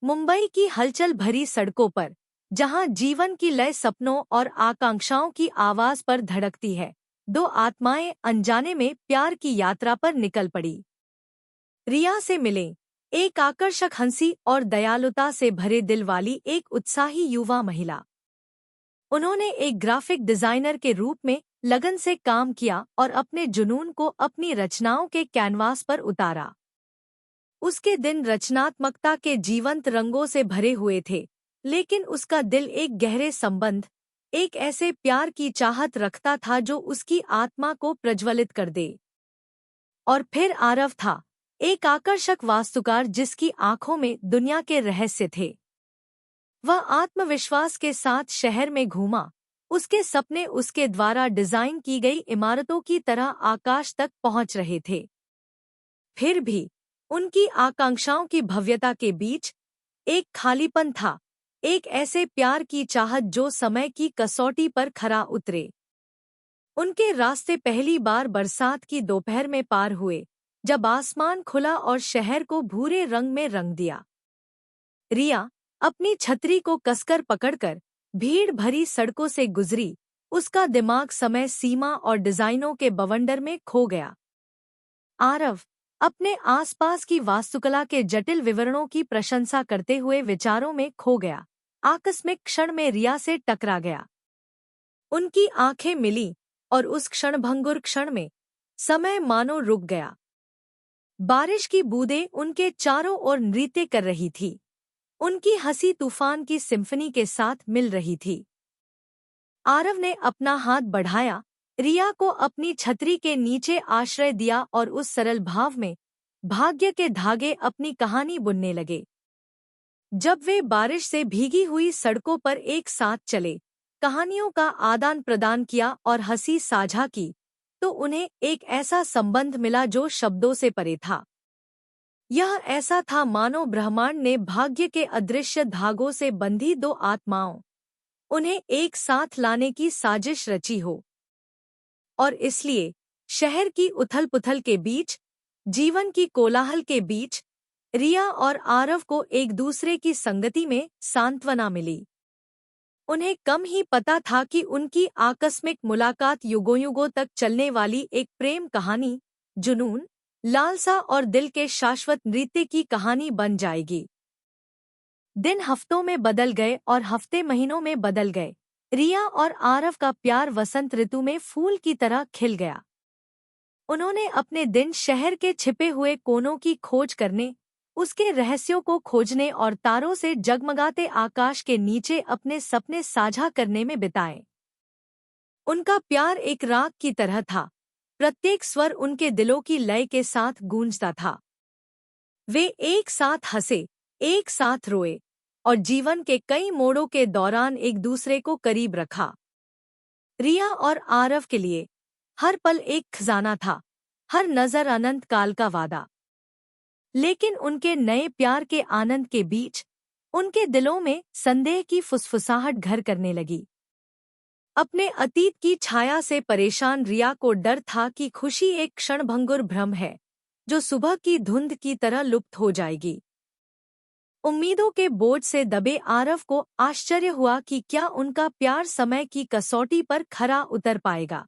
मुंबई की हलचल भरी सड़कों पर, जहां जीवन की लय सपनों और आकांक्षाओं की आवाज पर धड़कती है, दो आत्माएं अनजाने में प्यार की यात्रा पर निकल पड़ी। रिया से मिले एक आकर्षक हंसी और दयालुता से भरे दिल वाली एक उत्साही युवा महिला। उन्होंने एक ग्राफिक डिजाइनर के रूप में लगन से काम किया और अपने जुनून को अपनी रचनाओं के कैनवास पर उतारा। उसके दिन रचनात्मकता के जीवंत रंगों से भरे हुए थे, लेकिन उसका दिल एक गहरे संबंध, एक ऐसे प्यार की चाहत रखता था जो उसकी आत्मा को प्रज्वलित कर दे। और फिर आरव था, एक आकर्षक वास्तुकार जिसकी आंखों में दुनिया के रहस्य थे। वह आत्मविश्वास के साथ शहर में घूमा, उसके सपने उसके द्वारा डिजाइन की गई इमारतों की तरह आकाश तक पहुंच रहे थे। फिर भी उनकी आकांक्षाओं की भव्यता के बीच एक खालीपन था, एक ऐसे प्यार की चाहत जो समय की कसौटी पर खरा उतरे। उनके रास्ते पहली बार बरसात की दोपहर में पार हुए, जब आसमान खुला और शहर को भूरे रंग में रंग दिया। रिया अपनी छतरी को कसकर पकड़कर भीड़ भरी सड़कों से गुजरी, उसका दिमाग समय सीमा और डिजाइनों के बवंडर में खो गया। आरव अपने आसपास की वास्तुकला के जटिल विवरणों की प्रशंसा करते हुए विचारों में खो गया, आकस्मिक क्षण में रिया से टकरा गया। उनकी आंखें मिली और उस क्षणभंगुर क्षण में समय मानो रुक गया। बारिश की बूंदें उनके चारों ओर नृत्य कर रही थी, उनकी हंसी तूफान की सिम्फनी के साथ मिल रही थी। आरव ने अपना हाथ बढ़ाया, रिया को अपनी छतरी के नीचे आश्रय दिया और उस सरल भाव में भाग्य के धागे अपनी कहानी बुनने लगे। जब वे बारिश से भीगी हुई सड़कों पर एक साथ चले, कहानियों का आदान प्रदान किया और हंसी साझा की, तो उन्हें एक ऐसा संबंध मिला जो शब्दों से परे था। यह ऐसा था मानो ब्रह्मांड ने भाग्य के अदृश्य धागों से बंधी दो आत्माओं, उन्हें एक साथ लाने की साजिश रची हो। और इसलिए शहर की उथल-पुथल के बीच, जीवन की कोलाहल के बीच, रिया और आरव को एक दूसरे की संगति में सांत्वना मिली। उन्हें कम ही पता था कि उनकी आकस्मिक मुलाकात युगों-युगों तक चलने वाली एक प्रेम कहानी, जुनून, लालसा और दिल के शाश्वत नृत्य की कहानी बन जाएगी। दिन हफ्तों में बदल गए और हफ्ते महीनों में बदल गए। रिया और आरव का प्यार वसंत ऋतु में फूल की तरह खिल गया। उन्होंने अपने दिन शहर के छिपे हुए कोनों की खोज करने, उसके रहस्यों को खोजने और तारों से जगमगाते आकाश के नीचे अपने सपने साझा करने में बिताए। उनका प्यार एक राग की तरह था, प्रत्येक स्वर उनके दिलों की लय के साथ गूंजता था। वे एक साथ हंसे, एक साथ रोए और जीवन के कई मोड़ों के दौरान एक दूसरे को करीब रखा। रिया और आरव के लिए हर पल एक खजाना था, हर नजर अनंत काल का वादा। लेकिन उनके नए प्यार के आनंद के बीच उनके दिलों में संदेह की फुसफुसाहट घर करने लगी। अपने अतीत की छाया से परेशान रिया को डर था कि खुशी एक क्षणभंगुर भ्रम है, जो सुबह की धुंध की तरह लुप्त हो जाएगी। उम्मीदों के बोझ से दबे आरव को आश्चर्य हुआ कि क्या उनका प्यार समय की कसौटी पर खरा उतर पाएगा।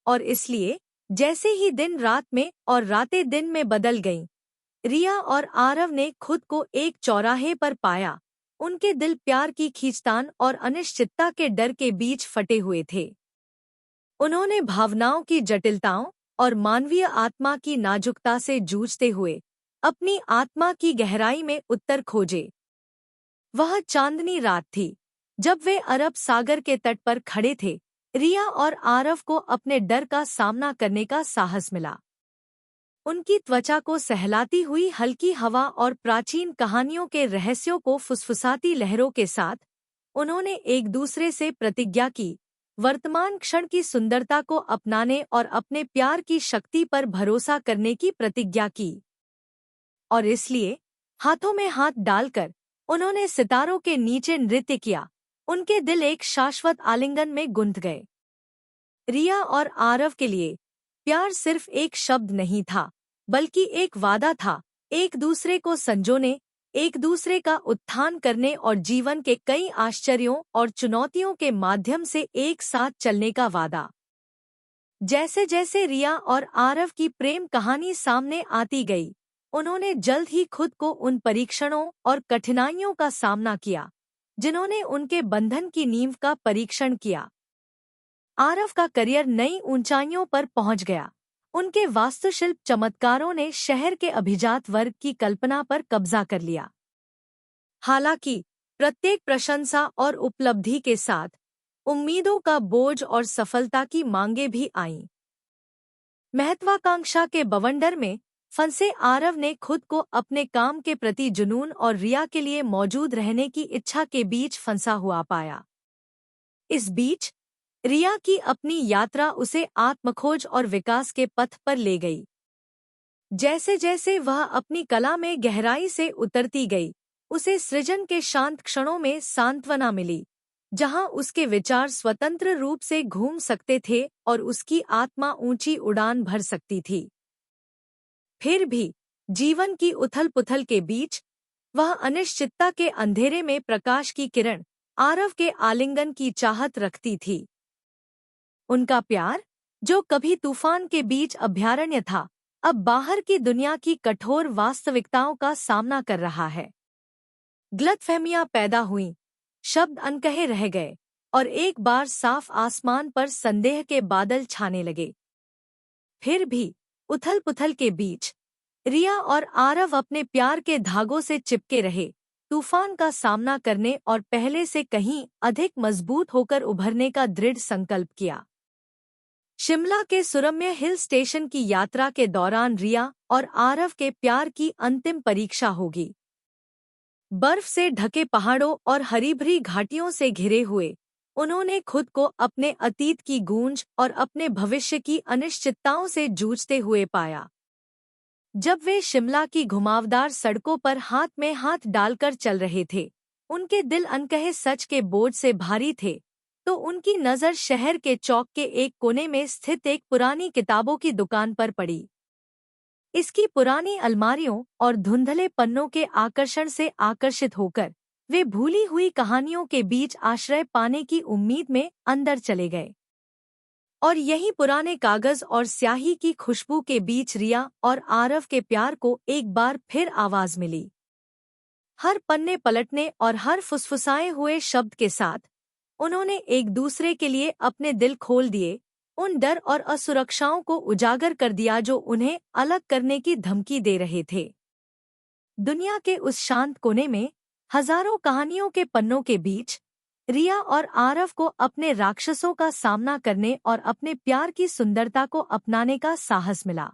और इसलिए जैसे ही दिन रात में और रातें दिन में बदल गईं, रिया और आरव ने खुद को एक चौराहे पर पाया। उनके दिल प्यार की खींचतान और अनिश्चितता के डर के बीच फटे हुए थे। उन्होंने भावनाओं की जटिलताओं और मानवीय आत्मा की नाजुकता से जूझते हुए अपनी आत्मा की गहराई में उत्तर खोजे। वह चांदनी रात थी, जब वे अरब सागर के तट पर खड़े थे। रिया और आरव को अपने डर का सामना करने का साहस मिला। उनकी त्वचा को सहलाती हुई हल्की हवा और प्राचीन कहानियों के रहस्यों को फुसफुसाती लहरों के साथ उन्होंने एक दूसरे से प्रतिज्ञा की, वर्तमान क्षण की सुंदरता को अपनाने और अपने प्यार की शक्ति पर भरोसा करने की प्रतिज्ञा की। और इसलिए हाथों में हाथ डालकर उन्होंने सितारों के नीचे नृत्य किया। उनके दिल एक शाश्वत आलिंगन में गुंथ गए। रिया और आरव के लिए प्यार सिर्फ एक शब्द नहीं था, बल्कि एक वादा था, एक दूसरे को संजोने, एक दूसरे का उत्थान करने और जीवन के कई आश्चर्यों और चुनौतियों के माध्यम से एक साथ चलने का वादा। जैसे जैसे रिया और आरव की प्रेम कहानी सामने आती गई, उन्होंने जल्द ही खुद को उन परीक्षणों और कठिनाइयों का सामना किया जिन्होंने उनके बंधन की नींव का परीक्षण किया। आरव का करियर नई ऊंचाइयों पर पहुंच गया। उनके वास्तुशिल्प चमत्कारों ने शहर के अभिजात वर्ग की कल्पना पर कब्जा कर लिया। हालांकि प्रत्येक प्रशंसा और उपलब्धि के साथ उम्मीदों का बोझ और सफलता की मांगें भी आईं। महत्वाकांक्षा के बवंडर में फंसे आरव ने खुद को अपने काम के प्रति जुनून और रिया के लिए मौजूद रहने की इच्छा के बीच फंसा हुआ पाया। इस बीच रिया की अपनी यात्रा उसे आत्मखोज और विकास के पथ पर ले गई। जैसे जैसे वह अपनी कला में गहराई से उतरती गई, उसे सृजन के शांत क्षणों में सांत्वना मिली, जहां उसके विचार स्वतंत्र रूप से घूम सकते थे और उसकी आत्मा ऊंची उड़ान भर सकती थी। फिर भी जीवन की उथल-पुथल के बीच वह अनिश्चितता के अंधेरे में प्रकाश की किरण, आरव के आलिंगन की चाहत रखती थी। उनका प्यार, जो कभी तूफान के बीच अभयारण्य था, अब बाहर की दुनिया की कठोर वास्तविकताओं का सामना कर रहा है। गलतफहमियां पैदा हुईं, शब्द अनकहे रह गए और एक बार साफ आसमान पर संदेह के बादल छाने लगे। फिर भी उथल-पुथल के बीच रिया और आरव अपने प्यार के धागों से चिपके रहे, तूफान का सामना करने और पहले से कहीं अधिक मजबूत होकर उभरने का दृढ़ संकल्प किया। शिमला के सुरम्य हिल स्टेशन की यात्रा के दौरान रिया और आरव के प्यार की अंतिम परीक्षा होगी। बर्फ से ढके पहाड़ों और हरी-भरी घाटियों से घिरे हुए, उन्होंने खुद को अपने अतीत की गूंज और अपने भविष्य की अनिश्चितताओं से जूझते हुए पाया। जब वे शिमला की घुमावदार सड़कों पर हाथ में हाथ डालकर चल रहे थे, उनके दिल अनकहे सच के बोझ से भारी थे, तो उनकी नज़र शहर के चौक के एक कोने में स्थित एक पुरानी किताबों की दुकान पर पड़ी। इसकी पुरानी अलमारियों और धुंधले पन्नों के आकर्षण से आकर्षित होकर वे भूली हुई कहानियों के बीच आश्रय पाने की उम्मीद में अंदर चले गए। और यही पुराने कागज और स्याही की खुशबू के बीच रिया और आरव के प्यार को एक बार फिर आवाज मिली। हर पन्ने पलटने और हर फुसफुसाए हुए शब्द के साथ उन्होंने एक दूसरे के लिए अपने दिल खोल दिए, उन डर और असुरक्षाओं को उजागर कर दिया जो उन्हें अलग करने की धमकी दे रहे थे। दुनिया के उस शांत कोने में हजारों कहानियों के पन्नों के बीच रिया और आरव को अपने राक्षसों का सामना करने और अपने प्यार की सुंदरता को अपनाने का साहस मिला।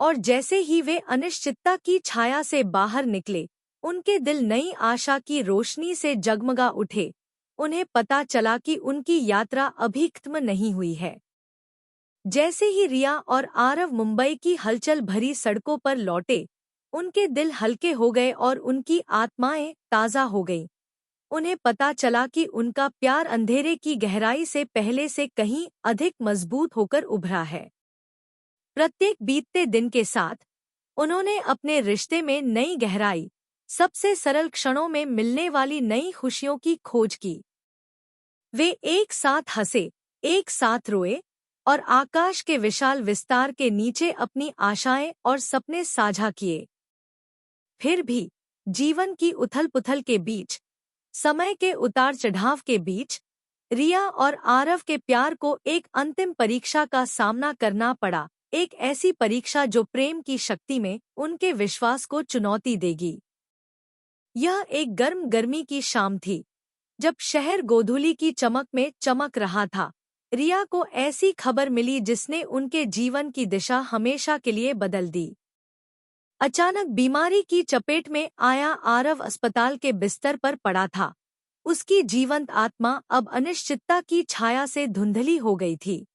और जैसे ही वे अनिश्चितता की छाया से बाहर निकले, उनके दिल नई आशा की रोशनी से जगमगा उठे। उन्हें पता चला कि उनकी यात्रा अभी खत्म नहीं हुई है। जैसे ही रिया और आरव मुंबई की हलचल भरी सड़कों पर लौटे, उनके दिल हल्के हो गए और उनकी आत्माएं ताज़ा हो गईं। उन्हें पता चला कि उनका प्यार अंधेरे की गहराई से पहले से कहीं अधिक मजबूत होकर उभरा है। प्रत्येक बीतते दिन के साथ उन्होंने अपने रिश्ते में नई गहराई, सबसे सरल क्षणों में मिलने वाली नई खुशियों की खोज की। वे एक साथ हंसे, एक साथ रोए और आकाश के विशाल विस्तार के नीचे अपनी आशाएं और सपने साझा किए। फिर भी जीवन की उथल-पुथल के बीच, समय के उतार चढ़ाव के बीच, रिया और आरव के प्यार को एक अंतिम परीक्षा का सामना करना पड़ा, एक ऐसी परीक्षा जो प्रेम की शक्ति में उनके विश्वास को चुनौती देगी। यह एक गर्मी की शाम थी, जब शहर गोधूली की चमक में चमक रहा था। रिया को ऐसी खबर मिली जिसने उनके जीवन की दिशा हमेशा के लिए बदल दी। अचानक बीमारी की चपेट में आया आरव अस्पताल के बिस्तर पर पड़ा था। उसकी जीवंत आत्मा अब अनिश्चितता की छाया से धुंधली हो गई थी।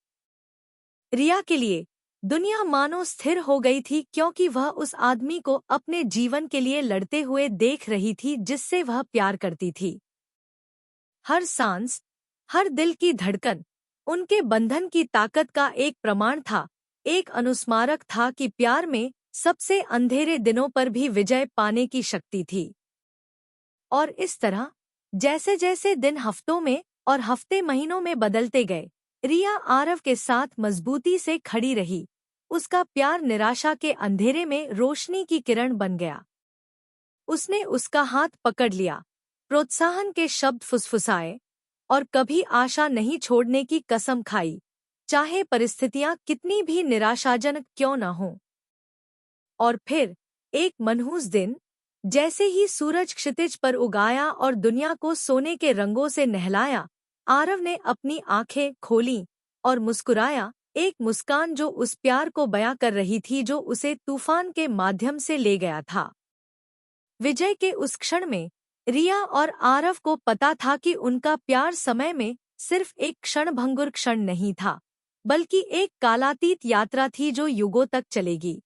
रिया के लिए दुनिया मानो स्थिर हो गई थी, क्योंकि वह उस आदमी को अपने जीवन के लिए लड़ते हुए देख रही थी जिससे वह प्यार करती थी। हर सांस, हर दिल की धड़कन उनके बंधन की ताकत का एक प्रमाण था, एक अनुस्मारक था कि प्यार में सबसे अंधेरे दिनों पर भी विजय पाने की शक्ति थी। और इस तरह जैसे जैसे दिन हफ्तों में और हफ्ते महीनों में बदलते गए, रिया आरव के साथ मजबूती से खड़ी रही। उसका प्यार निराशा के अंधेरे में रोशनी की किरण बन गया। उसने उसका हाथ पकड़ लिया, प्रोत्साहन के शब्द फुसफुसाए और कभी आशा नहीं छोड़ने की कसम खाई, चाहे परिस्थितियां कितनी भी निराशाजनक क्यों न हों। और फिर एक मनहूस दिन, जैसे ही सूरज क्षितिज पर उगाया और दुनिया को सोने के रंगों से नहलाया, आरव ने अपनी आंखें खोलीं और मुस्कुराया, एक मुस्कान जो उस प्यार को बयां कर रही थी जो उसे तूफान के माध्यम से ले गया था। विजय के उस क्षण में रिया और आरव को पता था कि उनका प्यार समय में सिर्फ एक क्षणभंगुर क्षण नहीं था, बल्कि एक कालातीत यात्रा थी जो युगों तक चलेगी।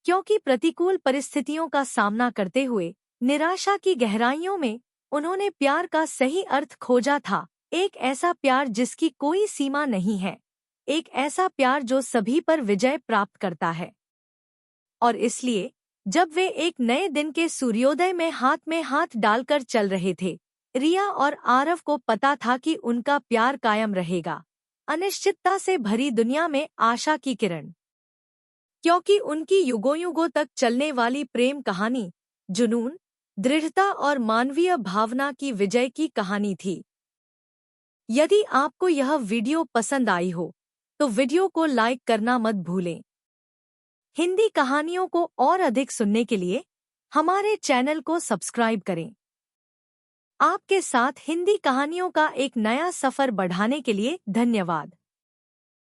क्योंकि प्रतिकूल परिस्थितियों का सामना करते हुए निराशा की गहराइयों में उन्होंने प्यार का सही अर्थ खोजा था, एक ऐसा प्यार जिसकी कोई सीमा नहीं है, एक ऐसा प्यार जो सभी पर विजय प्राप्त करता है। और इसलिए जब वे एक नए दिन के सूर्योदय में हाथ डालकर चल रहे थे, रिया और आरव को पता था कि उनका प्यार कायम रहेगा, अनिश्चितता से भरी दुनिया में आशा की किरण। क्योंकि उनकी युगों युगों तक चलने वाली प्रेम कहानी जुनून, दृढ़ता और मानवीय भावना की विजय की कहानी थी। यदि आपको यह वीडियो पसंद आई हो तो वीडियो को लाइक करना मत भूलें। हिंदी कहानियों को और अधिक सुनने के लिए हमारे चैनल को सब्सक्राइब करें। आपके साथ हिंदी कहानियों का एक नया सफर बढ़ाने के लिए धन्यवाद।